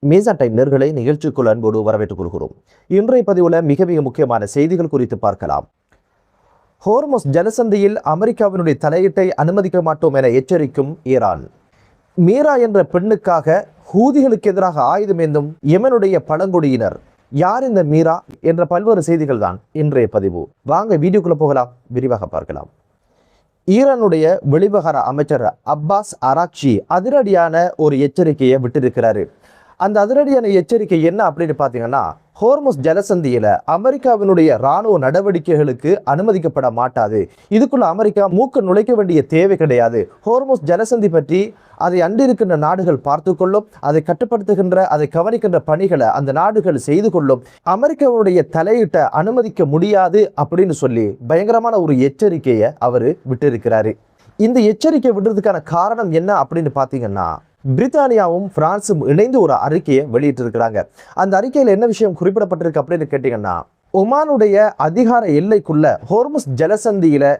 மேசா time நேயர்களை நிகழ்ச்சிக்குள் அன்போடு வரவேற்றுக் கொள்கிறோம். இன்றைய பதிவுல மிக முக்கியமான செய்திகள் குறித்து பார்க்கலாம். ஹோர்முஸ் ஜலசந்தியில் அமெரிக்காவினுடைய தலையீட்டை அனுமதிக்க மாட்டோம் என எச்சரிக்கும் ஈரான். மீரா என்ற பெண்ணுக்காக ஹூதிகளுக்கு எதிராக ஆயுதம் ஏந்தும் யெமனுடைய பழங்குடியினர். யார் இந்த மீரா என்ற பல்வேறு செய்திகள் தான் இன்றைய பதிவு. வாங்க வீடியோக்குள்ள போகலாம், விரிவாக பார்க்கலாம். ஈரானுடைய வெளிவகார அமைச்சர் அப்பாஸ் அராக்சி அதிரடியான ஒரு எச்சரிக்கையை விட்டிருக்கிறாரு. அந்த அதிரடியான எச்சரிக்கை என்ன அப்படின்னு பார்த்தீங்கன்னா, ஹோர்முஸ் ஜலசந்தியில அமெரிக்காவினுடைய இராணுவ நடவடிக்கைகளுக்கு அனுமதிக்கப்பட மாட்டாது. இதுக்குள்ள அமெரிக்கா மூக்க நுழைக்க வேண்டிய தேவை கிடையாது. ஹோர்முஸ் ஜலசந்தி பற்றி அதை அண்டிருக்கின்ற நாடுகள் பார்த்து கொள்ளும், அதை கட்டுப்படுத்துகின்ற அதை கவனிக்கின்ற பணிகளை அந்த நாடுகள் செய்து கொள்ளும். அமெரிக்காவுடைய தலையிட்ட அனுமதிக்க முடியாது அப்படின்னு சொல்லி பயங்கரமான ஒரு எச்சரிக்கையை அவர் விட்டிருக்கிறாரு. இந்த எச்சரிக்கை விடுறதுக்கான காரணம் என்ன அப்படின்னு பார்த்தீங்கன்னா, பிரித்தானியாவும் பிரான்சும் இணைந்து ஒரு அறிக்கையை வெளியிட்டிருக்கிறாங்க. அந்த அறிக்கையில் என்ன விஷயம் குறிப்பிடப்பட்டிருக்கு அப்படின்னு கேட்டீங்கன்னா, ஒமானுடைய அதிகார எல்லைக்குள்ள ஹோர்முஸ் ஜலசந்தியில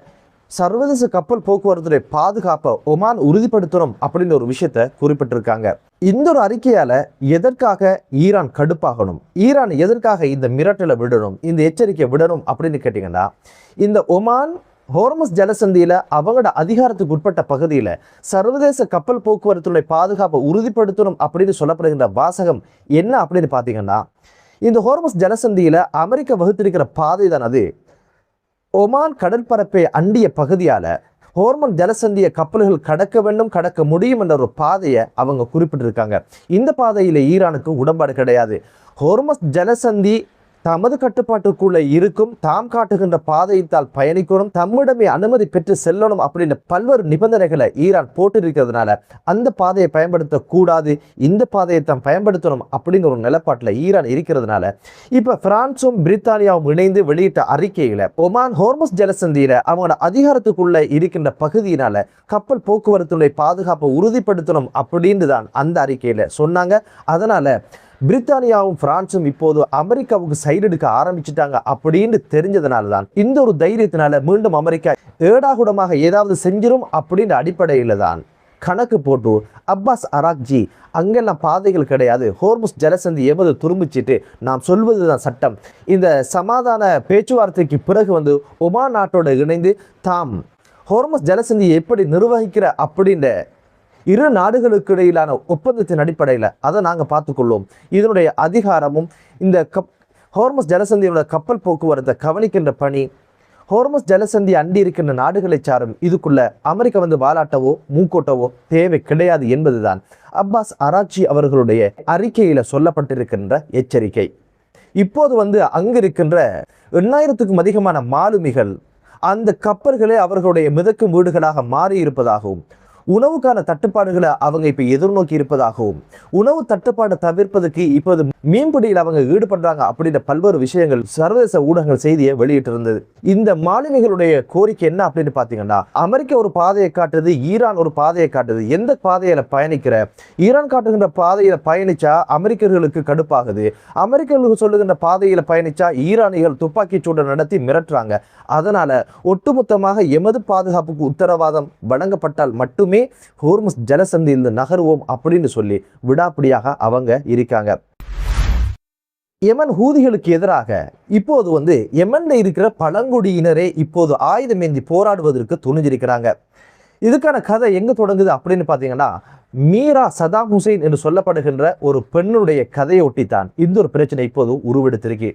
சர்வதேச கப்பல் போக்குவரத்துடைய பாதுகாப்பை ஒமான் உறுதிப்படுத்தணும் அப்படின்னு ஒரு விஷயத்தை குறிப்பிட்டிருக்காங்க. இந்த ஒரு அறிக்கையால எதற்காக ஈரான் கடுப்பாகணும், ஈரான் எதற்காக இந்த மிரட்டலை விடணும், இந்த எச்சரிக்கை விடணும் அப்படின்னு கேட்டீங்கன்னா, இந்த ஒமான் ஹோர்முஸ் ஜலசந்தியில அவங்களோட அதிகாரத்துக்கு உட்பட்ட பகுதியில சர்வதேச கப்பல் போக்குவரத்துடைய பாதுகாப்பை உறுதிப்படுத்தணும் அப்படின்னு சொல்லப்படுகின்ற வாசகம் என்ன அப்படின்னு பார்த்தீங்கன்னா, இந்த ஹோர்முஸ் ஜலசந்தியில அமெரிக்கா வகுத்திருக்கிற பாதை தான் அது. ஒமான் கடற்பரப்பை அண்டிய பகுதியால ஹோர்முஸ் ஜலசந்திய கப்பல்கள் கடக்க வேண்டும், கடக்க முடியும் என்ற ஒரு பாதையை அவங்க குறிப்பிட்டிருக்காங்க. இந்த பாதையில ஈரானுக்கு உடன்பாடு கிடையாது. ஹோர்முஸ் ஜலசந்தி தமது கட்டுப்பாட்டுக்குள்ள இருக்கும், தாம் காட்டுகின்ற பாதையத்தால் பயணிக்கணும், தம்மிடமே அனுமதி பெற்று செல்லணும் அப்படின்னு பல்வேறு நிபந்தனைகளை ஈரான் போட்டிருக்கிறதுனால அந்த பாதையை பயன்படுத்தக்கூடாது, இந்த பாதையை தான் பயன்படுத்தணும் அப்படின்னு ஒரு நிலப்பாட்டில் ஈரான் இருக்கிறதுனால இப்ப பிரான்சும் பிரித்தானியாவும் இணைந்து வெளியிட்ட அறிக்கையில ஒமான் ஹோர்முஸ் ஜலசந்தியில அவங்களோட அதிகாரத்துக்குள்ள இருக்கின்ற பகுதியினால கப்பல் போக்குவரத்துடைய பாதுகாப்பை உறுதிப்படுத்தணும் அப்படின்னு தான் அந்த அறிக்கையில சொன்னாங்க. அதனால பிரித்தானியாவும் பிரான்சும் இப்போது அமெரிக்காவுக்கு சைடு எடுக்க ஆரம்பிச்சுட்டாங்க அப்படின்னு தெரிஞ்சதுனால தான் இந்த ஒரு தைரியத்தினால மீண்டும் அமெரிக்கா ஏடாகுடமாக ஏதாவது செஞ்சிரும் அப்படின்ற அடிப்படையில தான் கணக்கு போட்டு அப்பாஸ் அராக்ஜி அங்கெல்லாம் பாதைகள் கிடையாது, ஹோர்முஸ் ஜலசந்தி எமது துரும்பிச்சிட்டு நாம் சொல்வதுதான் சட்டம், இந்த சமாதான பேச்சுவார்த்தைக்கு பிறகு ஒமான் நாட்டோட இணைந்து தாம் ஹோர்முஸ் ஜலசந்தியை எப்படி நிர்வகிக்கிற அப்படின்ற இரு நாடுகளுக்கு இடையிலான ஒப்பந்தத்தின் அடிப்படையில் அதை நாங்கள் பார்த்துக்கொள்வோம். இதனுடைய அதிகாரமும் இந்த ஹோர்முஸ் ஜலசந்தியோட கப்பல் போக்குவரத்தை கவனிக்கின்ற பணி ஹோர்முஸ் ஜலசந்தி அண்டி இருக்கின்ற நாடுகளை சாரும். இதுக்குள்ள அமெரிக்கா வாலாட்டவோ மூக்கோட்டவோ தேவை கிடையாது என்பதுதான் அப்பாஸ் அராக்சி அவர்களுடைய அறிக்கையில சொல்லப்பட்டிருக்கின்ற எச்சரிக்கை. இப்போது அங்கிருக்கின்ற 8000க்கும் அதிகமான மாலுமிகள் அந்த கப்பல்களே அவர்களுடைய மிதக்கும் வீடுகளாக மாறி இருப்பதாகவும், உணவுக்கான தட்டுப்பாடுகளை அவங்க இப்ப எதிர்நோக்கி இருப்பதாகவும், உணவு தட்டுப்பாடை தவிர்ப்பதற்கு இப்போது மீன்பிடியில் அவங்க ஈடுபடுறாங்க அப்படின்ற பல்வேறு விஷயங்கள் சர்வதேச ஊடகங்கள் செய்தியை வெளியிட்டிருந்தது. இந்த மாலுமிகளுடைய கோரிக்கை என்ன அப்படின்னு பாத்தீங்கன்னா, அமெரிக்கா ஒரு பாதையை காட்டுது, ஈரான் ஒரு பாதையை காட்டுது, எந்த பாதையில பயணிக்கிற, ஈரான் காட்டுகின்ற பாதையில பயணிச்சா அமெரிக்கர்களுக்கு கடுப்பாகுது, அமெரிக்கர்களுக்கு சொல்லுகின்ற பாதையில பயணிச்சா ஈரானிகள் துப்பாக்கி சூடு நடத்தி மிரட்டுறாங்க, அதனால ஒட்டுமொத்தமாக எமது பாதுகாப்புக்கு உத்தரவாதம் வழங்கப்பட்டால் மட்டுமே ஹோர்முஸ் ஜலசந்தியில் நகருவோம் அப்படின்னு சொல்லி விடாப்பிடியாக அவங்க இருக்காங்க. யெமன் ஹூதிகளுக்கு எதிராக இப்போது யெமன்ல இருக்கிற பழங்குடியினரே இப்போது ஆயுதமேந்தி போராடுவதற்கு துணிஞ்சிருக்கிறாங்க. இதுக்கான கதை எங்க தொடங்குது அப்படின்னு பாத்தீங்கன்னா, மீரா சதாம் ஹுசைன் என்று சொல்லப்படுகின்ற ஒரு பெண்ணுடைய கதையை ஒட்டித்தான் இந்த ஒரு பிரச்சனை இப்போது உருவெடுத்திருக்கு.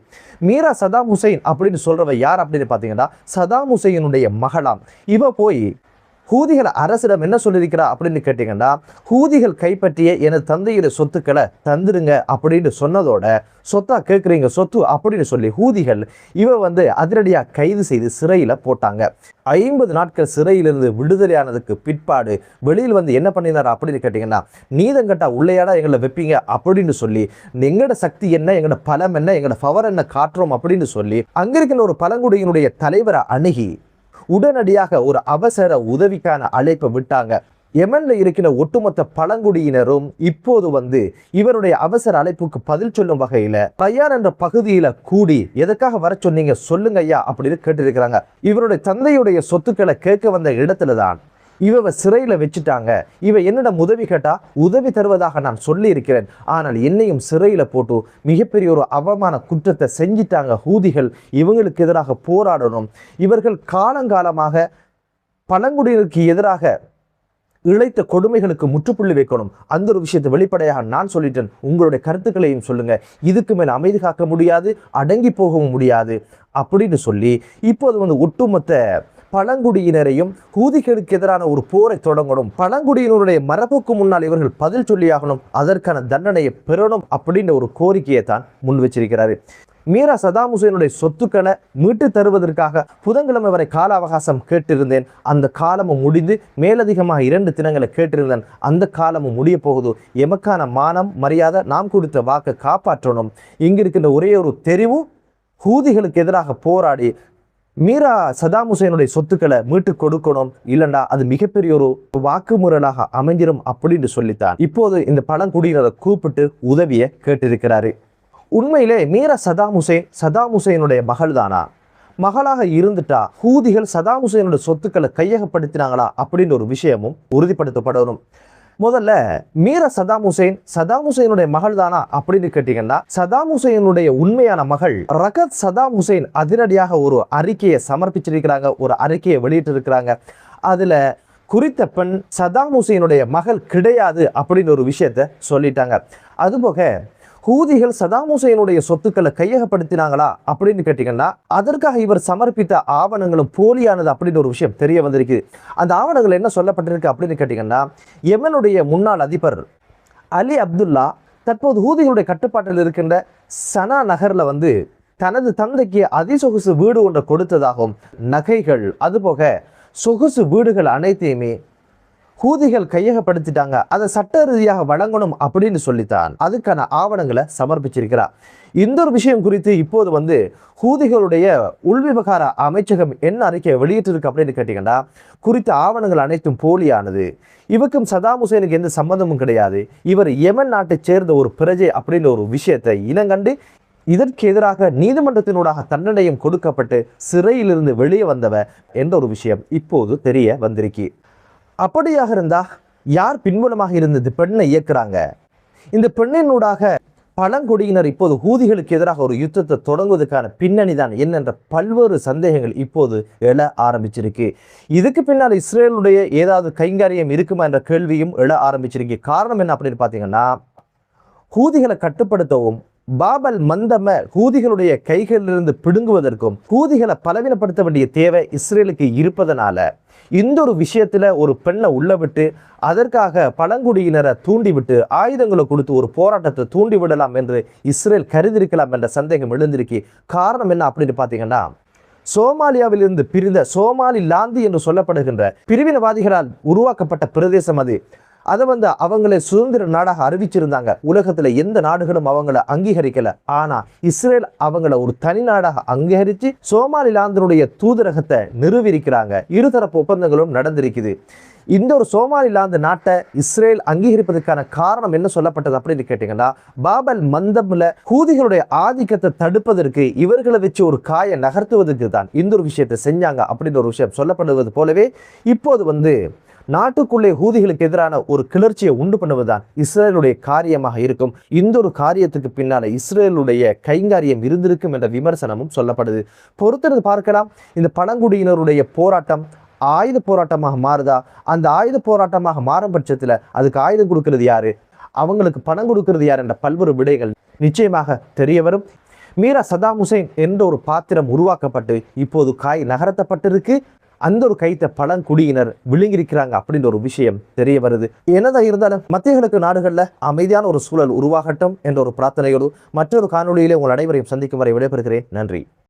மீரா சதாம் ஹுசைன் அப்படின்னு சொல்றவ யார் அப்படின்னு பாத்தீங்கன்னா, சதாம் ஹுசைனுடைய மகளாம். இவ போய் ஹூதிகள் அரசிடம் என்ன சொல்லியிருக்கிறா அப்படின்னு கேட்டீங்கன்னா, ஹூதிகள் கைப்பற்றிய எனது தந்தையோட சொத்துக்களை தந்துடுங்க அப்படின்னு சொன்னதோட, சொத்தா கேட்குறீங்க சொத்து அப்படின்னு சொல்லி ஹூதிகள் இவ அதிரடியாக கைது செய்து சிறையில் போட்டாங்க. 50 நாட்கள் சிறையிலிருந்து விடுதலையானதுக்கு பிற்பாடு வெளியில் என்ன பண்ணினார் அப்படின்னு கேட்டிங்கன்னா, நீதங்கட்டா உள்ளையாடா எங்களை வைப்பீங்க அப்படின்னு சொல்லி, எங்களோட சக்தி என்ன, எங்களோட பலம் என்ன, எங்களோட பவர் என்ன காட்டுறோம் அப்படின்னு சொல்லி அங்கிருக்கிற ஒரு பழங்குடியினுடைய தலைவரை அணுகி உடனடியாக ஒரு அவசர உதவிக்கான அழைப்பை விட்டாங்க. யெமன்ல இருக்கிற ஒட்டுமொத்த பழங்குடியினரும் இப்போது இவருடைய அவசர அழைப்புக்கு பதில் சொல்லும் வகையில பையான் என்ற பகுதியில கூடி எதற்காக வர சொன்னீங்க சொல்லுங்க ஐயா அப்படின்னு கேட்டிருக்கிறாங்க. இவருடைய தந்தையுடைய சொத்துக்களை கேட்க வந்த இடத்துல தான் இவ சிறையில வச்சுட்டாங்க, இவ என்னிடம் உதவி கேட்டா உதவி தருவதாக நான் சொல்லி இருக்கிறேன், ஆனால் என்னையும் சிறையில போட்டு மிகப்பெரிய ஒரு அவமான குற்றத்தை செஞ்சிட்டாங்க ஹூதிகள், இவங்களுக்கு எதிராக போராடணும், இவர்கள் காலங்காலமாக பழங்குடியினருக்கு எதிராக இழைத்த கொடுமைகளுக்கு முற்றுப்புள்ளி வைக்கணும், அந்த ஒரு விஷயத்தை வெளிப்படையாக நான் சொல்லிட்டேன், உங்களுடைய கருத்துக்களையும் சொல்லுங்க, இதுக்கு மேல் அமைதி காக்க முடியாது, அடங்கி போகவும் முடியாது அப்படின்னு சொல்லி இப்போது ஒட்டுமொத்த பழங்குடியினரையும் ஹூதிகளுக்கு எதிரான ஒரு போரை தொடங்கணும், பழங்குடியினருடைய மரபுக்கு முன்னால் இவர்கள் பதில் சொல்லியாகணும், அதற்கான தண்டனையை பெறணும் அப்படின்ற ஒரு கோரிக்கையை தான் முன் வச்சிருக்கிறாரு. மீரா சதாம் ஹுசேனுடைய சொத்துக்களை மீட்டு தருவதற்காக புதன்கிழமை வரை கால அவகாசம் கேட்டிருந்தேன், அந்த காலமும் முடிந்து மேலதிகமாக 2 தினங்களை கேட்டிருந்தேன், அந்த காலமும் முடிய போகுது, எமக்கான மானம் மரியாதை நாம் கொடுத்த வாக்கை காப்பாற்றணும், இங்கு இருக்கின்ற ஒரே ஒரு தெரிவு ஹூதிகளுக்கு எதிராக போராடி மீரா சதாம் ஹுசேனுடைய சொத்துக்களை மீட்டு கொடுக்கணும், இல்லைண்டா அது மிகப்பெரிய ஒரு வாக்குமுறலாக அமைஞ்சிரும் அப்படின்னு சொல்லித்தான் இப்போது இந்த பழங்குடியினரை கூப்பிட்டு உதவியை கேட்டிருக்கிறாரு. உண்மையிலே மீரா சதாம் ஹுசேனுடைய மகள் தானா? மகளாக இருந்துட்டா ஹூதிகள் சதாம் ஹுசேனுடைய சொத்துக்களை கையகப்படுத்தினாங்களா அப்படின்ற ஒரு விஷயமும் உறுதிப்படுத்தப்படணும். முதல்ல மீரா சதாம் ஹுசேனுடைய மகள் தானா அப்படின்னு கேட்டீங்கன்னா, சதாம் ஹுசேனுடைய உண்மையான மகள் ரகத் சதாம் ஹுசேன் அதிரடியாக ஒரு அறிக்கையை சமர்ப்பிச்சிருக்கிறாங்க, ஒரு அறிக்கையை வெளியிட்டு இருக்கிறாங்க. அதுல குறித்த பெண் சதாம் ஹுசேனுடைய மகள் கிடையாது அப்படின்னு ஒரு விஷயத்த சொல்லிட்டாங்க. அதுபோக ஹூதிகள் சதாம் ஹுசேனுடைய சொத்துக்களை கையகப்படுத்தினாங்களா அப்படின்னு கேட்டீங்கன்னா, அதற்காக இவர் சமர்ப்பித்த ஆவணங்களும் போலியானது அப்படின்னு ஒரு விஷயம் தெரிய வந்திருக்குது. அந்த ஆவணங்கள் என்ன சொல்லப்பட்டிருக்கு அப்படின்னு கேட்டீங்கன்னா, யெமனுடைய முன்னாள் அதிபர் அலி அப்துல்லா தற்போது ஹூதிகளுடைய கட்டுப்பாட்டில் இருக்கின்ற சனா நகர்ல தனது தந்தைக்கு அதிசொகுசு வீடு ஒன்றை கொடுத்ததாகவும், நகைகள் அதுபோக சொகுசு வீடுகள் அனைத்தையுமே ஹூதிகள் கையகப்படுத்திட்டாங்க, அதை சட்ட ரீதியாக வழங்கணும் அப்படின்னு சொல்லித்தான் அதுக்கான ஆவணங்களை சமர்ப்பிச்சிருக்கிறார். இந்த ஒரு விஷயம் குறித்து இப்போது ஹூதிகளுடைய உள்விவகார அமைச்சகம் என்ன அறிக்கையை வெளியிட்டிருக்கு அப்படின்னு கேட்டீங்கன்னா, குறித்த ஆவணங்கள் அனைத்தும் போலியானது, இவருக்கும் சதாம் ஹுசேனுக்கு எந்த சம்பந்தமும் கிடையாது, இவர் யெமன் நாட்டை சேர்ந்த ஒரு பிரஜை அப்படின்ற ஒரு விஷயத்தை இனங்கண்டு இதற்கு எதிராக நீதிமன்றத்தினூடாக தண்டனையும் கொடுக்கப்பட்டு சிறையிலிருந்து வெளியே வந்தவ என்ற ஒரு விஷயம் இப்போது தெரிய வந்திருக்கு. அப்படியாக இருந்தா யார் பின்புலமாக இருந்தது பெண்ணை இயக்குறாங்க? இந்த பெண்ணினூடாக பழங்குடியினர் இப்போது ஹூதிகளுக்கு எதிராக ஒரு யுத்தத்தை தொடங்குவதற்கான பின்னணி தான் என்னென்ற பல்வேறு சந்தேகங்கள் இப்போது எழ ஆரம்பிச்சிருக்கு. இதுக்கு பின்னால் இஸ்ரேலுடைய ஏதாவது கைங்காரியம் இருக்குமா என்ற கேள்வியும் எழ ஆரம்பிச்சிருக்கு. காரணம் என்ன அப்படின்னு பார்த்தீங்கன்னா, ஹூதிகளை கட்டுப்படுத்தவும் பாபல் மந்தம ஹூதிகளுடைய கைகளிலிருந்து பிடுங்குவதற்கும் ஹூதிகளை பலவீனப்படுத்த வேண்டிய தேவை இஸ்ரேலுக்கு இருப்பதனால இந்த ஒரு விஷயத்துல ஒரு பெண்ணை உள்ள விட்டு அதற்காக பழங்குடியினரை தூண்டிவிட்டு ஆயுதங்களை கொடுத்து ஒரு போராட்டத்தை தூண்டி விடலாம் என்று இஸ்ரேல் கருதிருக்கலாம் என்ற சந்தேகம் எழுந்திருக்கு. காரணம் என்ன அப்படின்னு பார்த்தீங்கன்னா, சோமாலியாவிலிருந்து பிரிந்த சோமாலிலாந்து என்று சொல்லப்படுகின்ற பிரிவினவாதிகளால் உருவாக்கப்பட்ட பிரதேசம் அது. அதை அவங்களை சுதந்திர நாடாக அறிவிச்சிருந்தாங்க. உலகத்துல எந்த நாடுகளும் அவங்களை அங்கீகரிக்கல. ஆனா இஸ்ரேல் அவங்கள ஒரு தனி நாடாக அங்கீகரிச்சு சோமாலிலாந்தினுடைய தூதரகத்தை நிறுவியிருக்கிறாங்க. இருதரப்பு ஒப்பந்தங்களும் நடந்திருக்குது. இந்த ஒரு சோமாலிலாந்து நாட்டை இஸ்ரேல் அங்கீகரிப்பதற்கான காரணம் என்ன சொல்லப்பட்டது அப்படின்னு கேட்டீங்கன்னா, பாபல் மந்தம்ல ஹூதிகளுடைய ஆதிக்கத்தை தடுப்பதற்கு இவர்களை வச்சு ஒரு காயை நகர்த்துவதற்கு தான் இந்த ஒரு விஷயத்தை செஞ்சாங்க அப்படின்ற ஒரு விஷயம் சொல்லப்படுவது போலவே இப்போது நாட்டுக்குள்ளே ஹூதிகளுக்கு எதிரான ஒரு கிளர்ச்சியை உண்டு பண்ணுவதுதான் இஸ்ரேலுடைய காரியமாக இருக்கும். இந்த ஒரு காரியத்துக்கு பின்னால இஸ்ரேலுடைய கைங்காரியம் இருந்திருக்கும் என்ற விமர்சனமும் சொல்லப்படுது. பொறுத்திருந்து பார்க்கலாம். இந்த பழங்குடியினருடைய போராட்டம் ஆயுத போராட்டமாக மாறுதா? அந்த ஆயுத போராட்டமாக மாறும் பட்சத்தில் அதுக்கு ஆயுதம் கொடுக்கிறது யாரு, அவங்களுக்கு பணம் கொடுக்கிறது யார் என்ற பல்வேறு விடைகள் நிச்சயமாக தெரிய வரும். மீரா சதாம் ஹுசேன் என்ற ஒரு பாத்திரம் உருவாக்கப்பட்டு இப்போது காய் நகர்த்தப்பட்டிருக்கு. அந்த ஒரு கைத்தை பழங்குடியினர் விழுங்கியிருக்கிறாங்க அப்படின்ற ஒரு விஷயம் தெரிய வருது. என்னதான் இருந்தாலும் மத்திய கிழக்கு நாடுகளில் அமைதியான ஒரு சூழல் உருவாகட்டும் என்ற ஒரு பிரார்த்தனையோடு மற்றொரு காணொலியிலே உங்கள் அனைவரையும் சந்திக்கும் வரை விடைபெறுகிறேன். நன்றி.